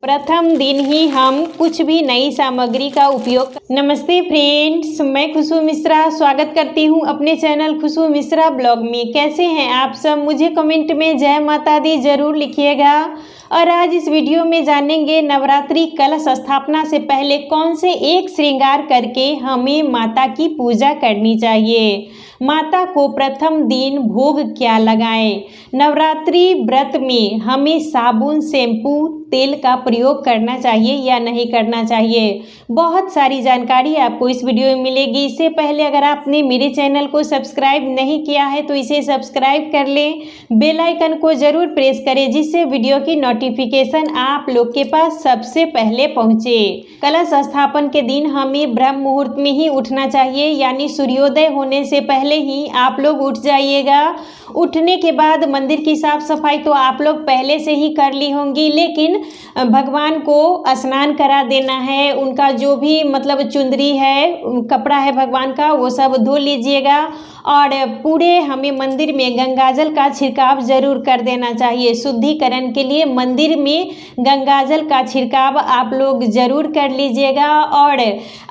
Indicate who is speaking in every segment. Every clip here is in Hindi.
Speaker 1: प्रथम दिन ही हम कुछ भी नई सामग्री का उपयोग। नमस्ते फ्रेंड्स, मैं खुशबू मिश्रा स्वागत करती हूं अपने चैनल खुशबू मिश्रा ब्लॉग में। कैसे हैं आप सब? मुझे कमेंट में जय माता दी जरूर लिखिएगा। और आज इस वीडियो में जानेंगे नवरात्रि कलश स्थापना से पहले कौन से एक श्रृंगार करके हमें माता की पूजा करनी चाहिए। माता को प्रथम दिन भोग क्या लगाएं। नवरात्रि व्रत में हमें साबुन, शैम्पू, तेल का प्रयोग करना चाहिए या नहीं करना चाहिए। बहुत सारी जानकारी आपको इस वीडियो में मिलेगी। इससे पहले अगर आपने मेरे चैनल को सब्सक्राइब नहीं किया है तो इसे सब्सक्राइब कर लें, बेल आइकन को ज़रूर प्रेस करें जिससे वीडियो की नोटिफिकेशन आप लोग के पास सबसे पहले पहुंचे। कलश स्थापन के दिन हमें ब्रह्म मुहूर्त में ही उठना चाहिए, यानी सूर्योदय होने से पहले ही आप लोग उठ जाइएगा। उठने के बाद मंदिर की साफ सफाई तो आप लोग पहले से ही कर ली होंगी, लेकिन भगवान को स्नान करा देना है। उनका जो भी मतलब चुंदरी है, कपड़ा है भगवान का, वो सब धो लीजिएगा। और पूरे हमें मंदिर में गंगाजल का छिड़काव जरूर कर देना चाहिए। शुद्धिकरण के लिए मंदिर में गंगाजल का छिड़काव आप लोग जरूर कर लीजिएगा। और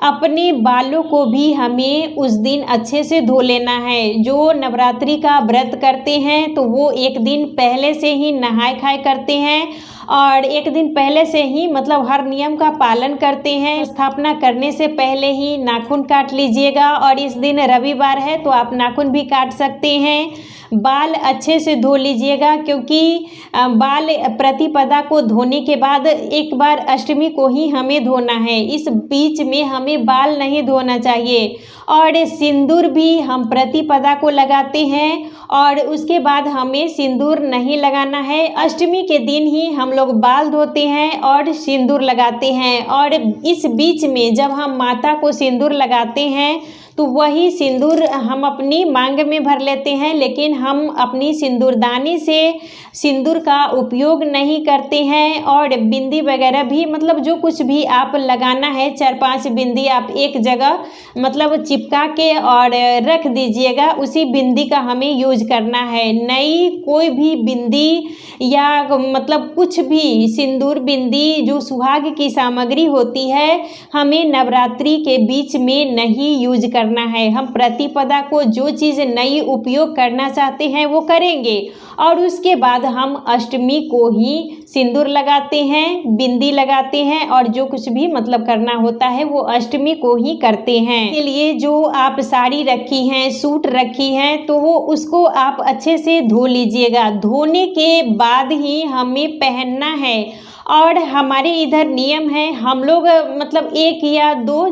Speaker 1: अपने बालों को भी हमें उस दिन अच्छे से धो लेना है। जो नवरात्रि का व्रत करते हैं तो वो एक दिन पहले से ही नहाए खाए करते हैं और एक दिन पहले से ही मतलब हर नियम का पालन करते हैं। स्थापना करने से पहले ही नाखून काट लीजिएगा। और इस दिन रविवार है तो आप नाखून भी काट सकते हैं। बाल अच्छे से धो लीजिएगा, क्योंकि बाल प्रतिपदा को धोने के बाद एक बार अष्टमी को ही हमें धोना है। इस बीच में हमें बाल नहीं धोना चाहिए। और सिंदूर भी हम प्रतिपदा को लगाते हैं और उसके बाद हमें सिंदूर नहीं लगाना है। अष्टमी के दिन ही हम लोग बाल धोते हैं और सिंदूर लगाते हैं। और इस बीच में जब हम माता को सिंदूर लगाते हैं तो वही सिंदूर हम अपनी मांग में भर लेते हैं, लेकिन हम अपनी सिंदूरदानी से सिंदूर का उपयोग नहीं करते हैं। और बिंदी वगैरह भी मतलब जो कुछ भी आप लगाना है, 4-5 बिंदी आप एक जगह मतलब चिपका के और रख दीजिएगा। उसी बिंदी का हमें यूज करना है। नई कोई भी बिंदी या मतलब कुछ भी सिंदूर, बिंदी जो सुहाग की सामग्री होती है, हमें नवरात्रि के बीच में नहीं यूज करना है। हम प्रतिपदा को जो चीज़ नई उपयोग करना चाहते हैं वो करेंगे और उसके बाद हम अष्टमी को ही सिंदूर लगाते हैं, बिंदी लगाते हैं और जो कुछ भी मतलब करना होता है वो अष्टमी को ही करते हैं। इसके लिए जो आप साड़ी रखी हैं, सूट रखी हैं, तो वो उसको आप अच्छे से धो लीजिएगा। धोने के बाद ही हमें पहनना है। और हमारे इधर नियम है, हम लोग मतलब 1 या 2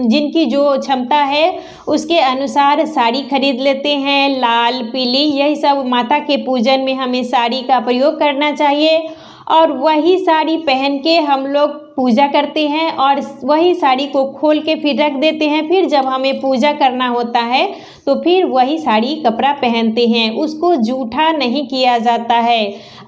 Speaker 1: जिनकी जो क्षमता है उसके अनुसार साड़ी खरीद लेते हैं। लाल, पीली, यही सब माता के पूजन में हमें साड़ी का प्रयोग करना चाहिए। और वही साड़ी पहन के हम लोग पूजा करते हैं और वही साड़ी को खोल के फिर रख देते हैं। फिर जब हमें पूजा करना होता है तो फिर वही साड़ी कपड़ा पहनते हैं। उसको जूठा नहीं किया जाता है,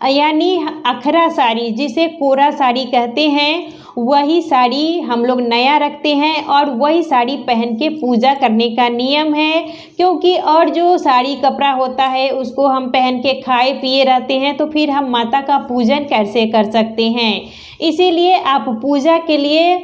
Speaker 1: यानी अखरा साड़ी जिसे कोरा साड़ी कहते हैं, वही साड़ी हम लोग नया रखते हैं और वही साड़ी पहन के पूजा करने का नियम है। क्योंकि और जो साड़ी कपड़ा होता है उसको हम पहन के खाए पिए रहते हैं तो फिर हम माता का पूजन कैसे कर सकते हैं। इसीलिए आप पूजा के लिए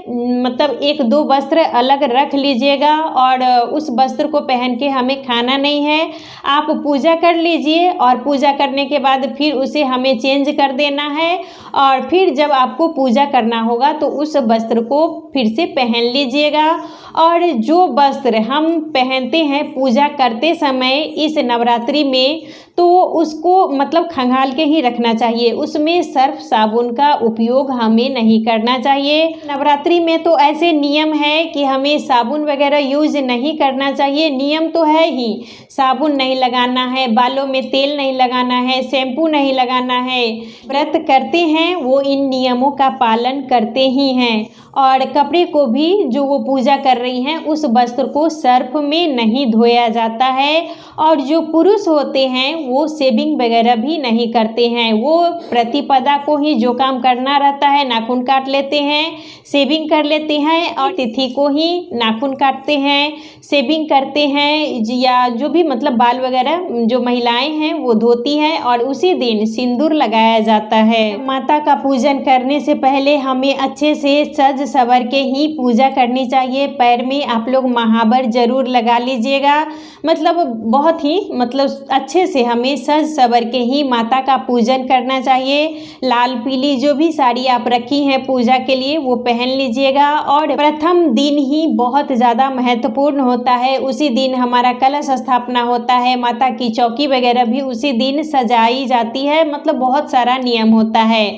Speaker 1: मतलब 1-2 वस्त्र अलग रख लीजिएगा और उस वस्त्र को पहन के हमें खाना नहीं है। आप पूजा कर लीजिए और पूजा करने के बाद फिर उसे हमें चेंज कर देना है। और फिर जब आपको पूजा करना होगा तो उस वस्त्र को फिर से पहन लीजिएगा। और जो वस्त्र हम पहनते हैं पूजा करते समय इस नवरात्रि में, तो उसको मतलब खंगाल के ही रखना चाहिए। उसमें सर्फ साबुन का उपयोग हमें नहीं करना चाहिए। नवरात्रि में तो ऐसे नियम है कि हमें साबुन वगैरह यूज नहीं करना चाहिए। नियम तो है ही, साबुन नहीं लगाना है, बालों में तेल नहीं लगाना है, शैम्पू नहीं लगाना है। व्रत करते हैं वो इन नियमों का पालन करते ही हैं। और कपड़े को भी जो वो पूजा कर रही हैं उस वस्त्र को सर्फ में नहीं धोया जाता है। और जो पुरुष होते हैं वो शेविंग वगैरह भी नहीं करते हैं। वो प्रतिपदा को ही जो काम करना रहता है नाखून काट लेते लेते हैं, शेविंग कर लेते हैं और तिथि को ही नाखून काटते हैं, शेविंग करते हैं, या जो भी मतलब बाल वगैरह जो महिलाएं हैं वो धोती हैं और उसी दिन सिंदूर लगाया जाता है। माता का पूजन करने से पहले हमें अच्छे से सज सवर के ही पूजा करनी चाहिए। पैर में आप लोग महावर जरूर लगा लीजिएगा, मतलब बहुत ही मतलब अच्छे से हमें सज सवर के ही माता का पूजन करना चाहिए। लाल पीली जो भी साड़ी आप रखी हैं पूजा के लिए वो पहन लीजिएगा। और प्रथम दिन ही बहुत ज़्यादा महत्वपूर्ण होता है, उसी दिन हमारा कलश स्थापना होता है, माता की चौकी वगैरह भी उसी दिन सजाई जाती है, मतलब बहुत सारा नियम होता है।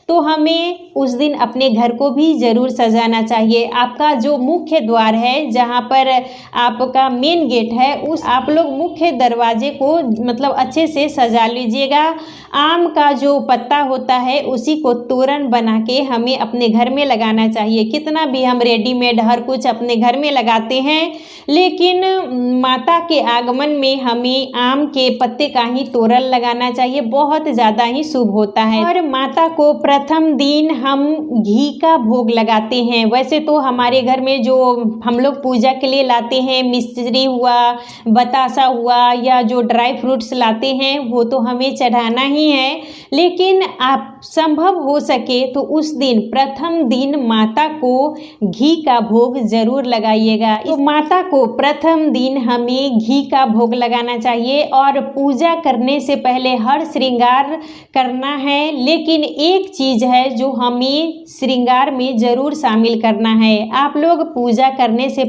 Speaker 1: तो हमें उस दिन अपने घर को भी ज़रूर सजाना चाहिए। आपका जो मुख्य द्वार है, जहाँ पर आपका मेन गेट है, उस आप लोग मुख्य दरवाजे को मतलब अच्छे से सजा लीजिएगा। आम का जो पत्ता होता है उसी को तोरण बना के हमें अपने घर में लगाना चाहिए। कितना भी हम रेडीमेड हर कुछ अपने घर में लगाते हैं, लेकिन माता के आगमन में हमें आम के पत्ते का ही तोरण लगाना चाहिए, बहुत ज़्यादा ही शुभ होता है। और माता को प्रथम दिन हम घी का भोग लगाते हैं। वैसे तो हमारे घर में जो हम लोग पूजा के लिए लाते हैं, मिश्री हुआ, बतासा हुआ, या जो ड्राई फ्रूट्स लाते हैं वो तो हमें चढ़ाना ही है, लेकिन आप संभव हो सके तो उस दिन प्रथम दिन माता को घी का भोग जरूर लगाइएगा। तो माता को प्रथम दिन हमें घी का भोग लगाना चाहिए और पूजा करने से पहले हर श्रृंगार करना है, लेकिन एक चीज है जो हमें श्रृंगार में जरूर शामिल करना है। आप लोग पूजा करने से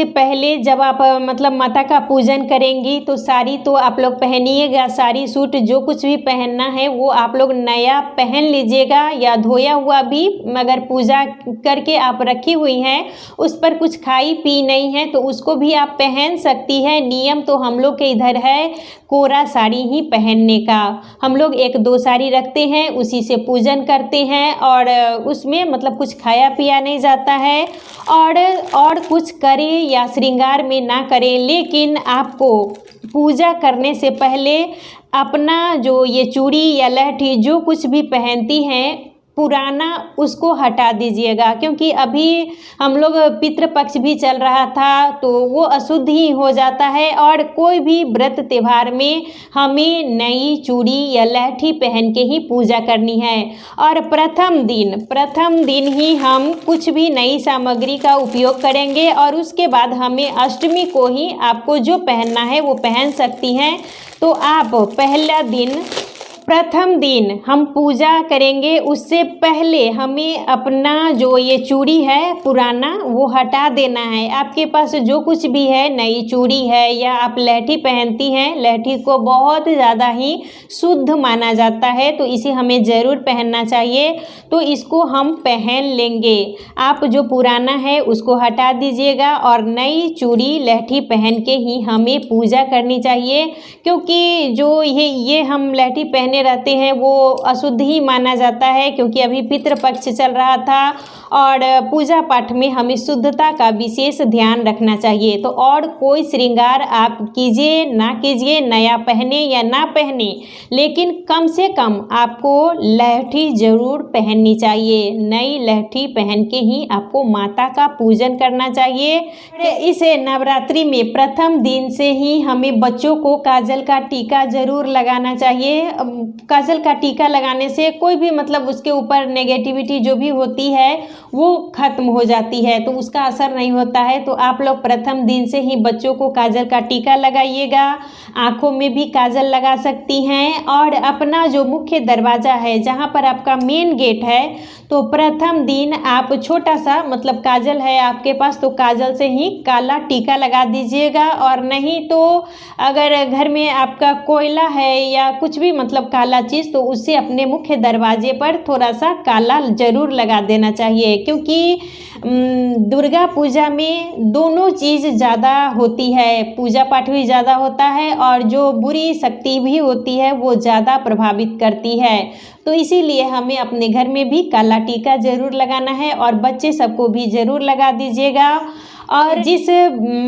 Speaker 1: पहले जब आप मतलब माता का पूजन करेंगी तो साड़ी तो आप लोग पहनिएगा, साड़ी सूट जो कुछ भी पहनना है वो आप लोग नया पहन लीजिएगा, या धोया हुआ भी अगर पूजा करके आप रखी हुई हैं उस पर कुछ खाई पी नहीं है तो उसको भी आप पहन सकती है। नियम तो हम लोग के इधर है कोरा साड़ी ही पहनने का। हम लोग एक दो साड़ी रखते हैं, उसी से पूजन करते हैं और उसमें मतलब कुछ खाया पिया नहीं जाता है, और कुछ करें या श्रृंगार में ना करें, लेकिन आपको पूजा करने से पहले अपना जो ये चूड़ी या लहठी जो कुछ भी पहनती हैं पुराना उसको हटा दीजिएगा, क्योंकि अभी हम लोग पितृपक्ष भी चल रहा था तो वो अशुद्ध ही हो जाता है। और कोई भी व्रत त्यौहार में हमें नई चूड़ी या लहठी पहन के ही पूजा करनी है। और प्रथम दिन ही हम कुछ भी नई सामग्री का उपयोग करेंगे, और उसके बाद हमें अष्टमी को ही आपको जो पहनना है वो पहन सकती हैं। तो आप प्रथम दिन हम पूजा करेंगे, उससे पहले हमें अपना जो ये चूड़ी है पुराना वो हटा देना है। आपके पास जो कुछ भी है, नई चूड़ी है या आप लहठी पहनती हैं, लहठी को बहुत ज़्यादा ही शुद्ध माना जाता है तो इसे हमें ज़रूर पहनना चाहिए, तो इसको हम पहन लेंगे। आप जो पुराना है उसको हटा दीजिएगा और नई चूड़ी लहठी पहन के ही हमें पूजा करनी चाहिए, क्योंकि जो ये हम लहठी पहने रहते हैं वो अशुद्ध ही माना जाता है, क्योंकि अभी पितृपक्ष चल रहा था और पूजा पाठ में हमें शुद्धता का विशेष ध्यान रखना चाहिए। तो और कोई श्रृंगार आप कीजिए ना कीजिए, नया पहने या ना पहने, लेकिन कम से कम आपको लहठी जरूर पहननी चाहिए। नई लहठी पहन के ही आपको माता का पूजन करना चाहिए। इस नवरात्रि में प्रथम दिन से ही हमें बच्चों को काजल का टीका जरूर लगाना चाहिए। काजल का टीका लगाने से कोई भी मतलब उसके ऊपर नेगेटिविटी जो भी होती है वो खत्म हो जाती है, तो उसका असर नहीं होता है। तो आप लोग प्रथम दिन से ही बच्चों को काजल का टीका लगाइएगा। आँखों में भी काजल लगा सकती हैं। और अपना जो मुख्य दरवाज़ा है जहाँ पर आपका मेन गेट है, तो प्रथम दिन आप छोटा सा मतलब काजल है आपके पास तो काजल से ही काला टीका लगा दीजिएगा। और नहीं तो अगर घर में आपका कोयला है या कुछ भी मतलब काला चीज़, तो उससे अपने मुख्य दरवाजे पर थोड़ा सा काला जरूर लगा देना चाहिए, क्योंकि दुर्गा पूजा में दोनों चीज़ ज़्यादा होती है, पूजा पाठ भी ज़्यादा होता है और जो बुरी शक्ति भी होती है वो ज़्यादा प्रभावित करती है। तो इसीलिए हमें अपने घर में भी काला टीका ज़रूर लगाना है और बच्चे सबको भी ज़रूर लगा दीजिएगा। और जिस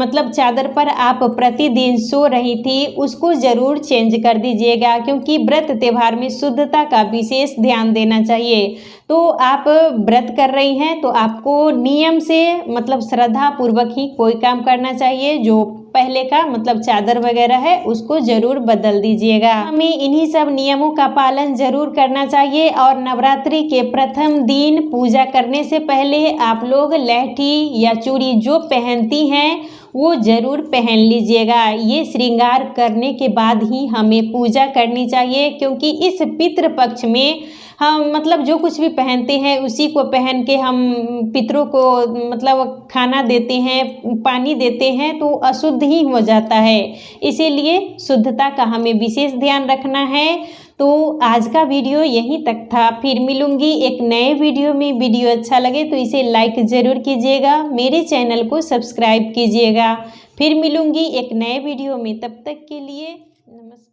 Speaker 1: मतलब चादर पर आप प्रतिदिन सो रही थी उसको ज़रूर चेंज कर दीजिएगा, क्योंकि व्रत त्यौहार में शुद्धता का विशेष ध्यान देना चाहिए। तो आप व्रत कर रही हैं तो आपको नियम से मतलब श्रद्धा पूर्वक ही कोई काम करना चाहिए। जो पहले का मतलब चादर वगैरह है उसको ज़रूर बदल दीजिएगा। हमें इन्हीं सब नियमों का पालन ज़रूर करना चाहिए। और नवरात्रि के प्रथम दिन पूजा करने से पहले आप लोग लहठी या चूड़ी जो पहनती हैं वो ज़रूर पहन लीजिएगा। ये श्रृंगार करने के बाद ही हमें पूजा करनी चाहिए, क्योंकि इस पितृ पक्ष में हम मतलब जो कुछ भी पहनते हैं उसी को पहन के हम पितरों को मतलब खाना देते हैं, पानी देते हैं, तो अशुद्ध ही हो जाता है। इसीलिए शुद्धता का हमें विशेष ध्यान रखना है। तो आज का वीडियो यहीं तक था। फिर मिलूंगी एक नए वीडियो में। वीडियो अच्छा लगे तो इसे लाइक ज़रूर कीजिएगा, मेरे चैनल को सब्सक्राइब कीजिएगा। फिर मिलूंगी एक नए वीडियो में, तब तक के लिए नमस्कार।